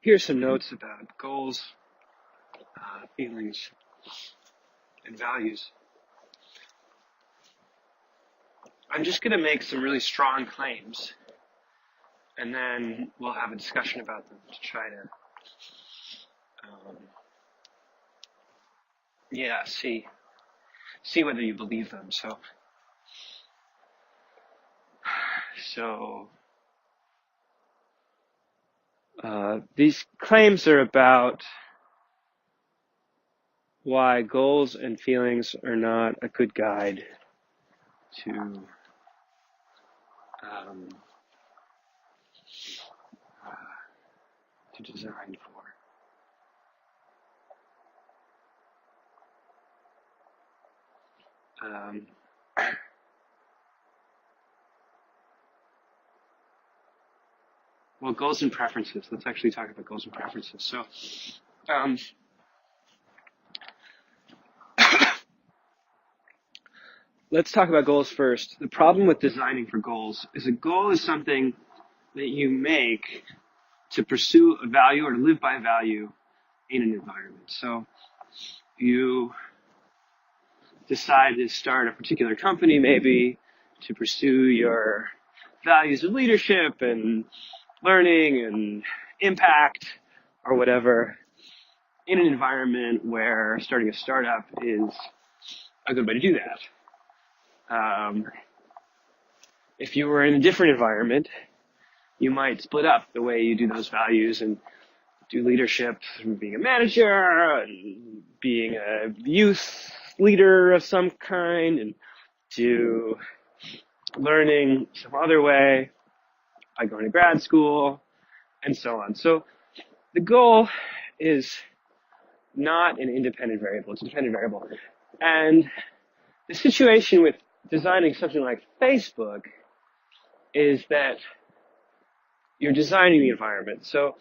Here's some notes about goals, feelings, and values. I'm just going to make some really strong claims, and then we'll have a discussion about them to try to, see whether you believe them. So these claims are about why goals and feelings are not a good guide to design for. Well, goals and preferences. Let's actually talk about goals and preferences. So, let's talk about goals first. The problem with designing for goals is a goal is something that you make to pursue a value or to live by a value in an environment. So you decide to start a particular company, maybe to pursue your values of leadership and learning and impact or whatever in an environment where starting a startup is a good way to do that. If you were in a different environment, you might split up the way you do those values and do leadership from being a manager and being a youth leader of some kind and do learning some other way by going to grad school and so on. So the goal is not an independent variable, it's a dependent variable. And the situation with designing something like Facebook is that you're designing the environment. So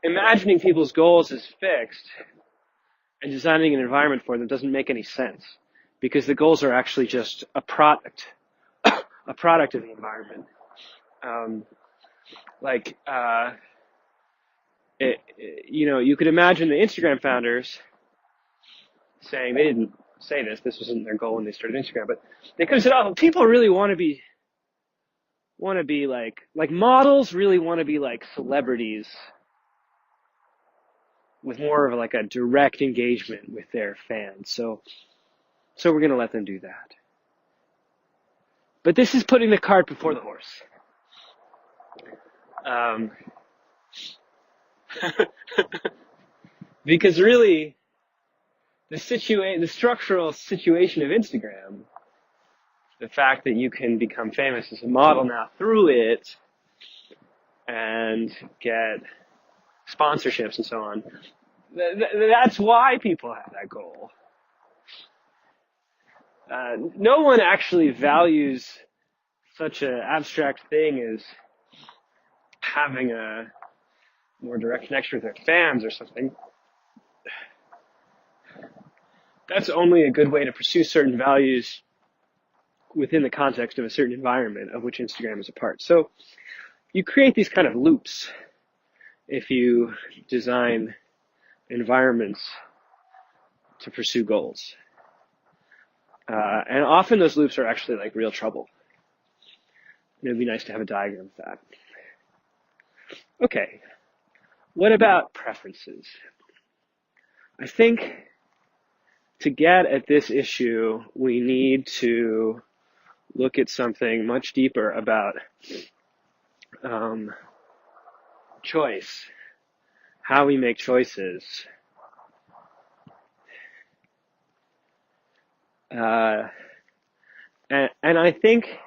imagining people's goals as fixed and designing an environment for them doesn't make any sense because the goals are actually just a product of the environment. You could imagine the Instagram founders saying, they didn't say this wasn't their goal when they started Instagram, but they could have said, oh, people really want to be like models really want to be like celebrities with more of like a direct engagement with their fans. So we're going to let them do that. But this is putting the cart before the horse. Because really, the structural situation of Instagram, the fact that you can become famous as a model now through it and get sponsorships and so on, that's why people have that goal. No one actually values such an abstract thing as having a more direct connection with their fans or something. That's only a good way to pursue certain values within the context of a certain environment of which Instagram is a part. So you create these kind of loops if you design environments to pursue goals. And often those loops are actually like real trouble. It would be nice to have a diagram of that. Okay, what about preferences? I think to get at this issue, we need to look at something much deeper about choice, how we make choices. And I think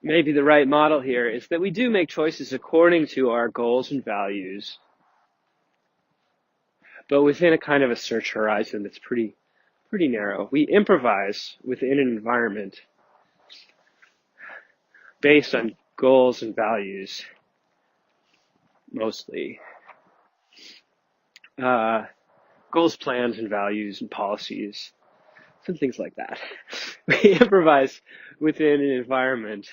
maybe the right model here is that we do make choices according to our goals and values, but within a kind of a search horizon that's pretty narrow. We improvise within an environment based on goals and values, mostly. Goals, plans, and values and policies, some things like that. We improvise within an environment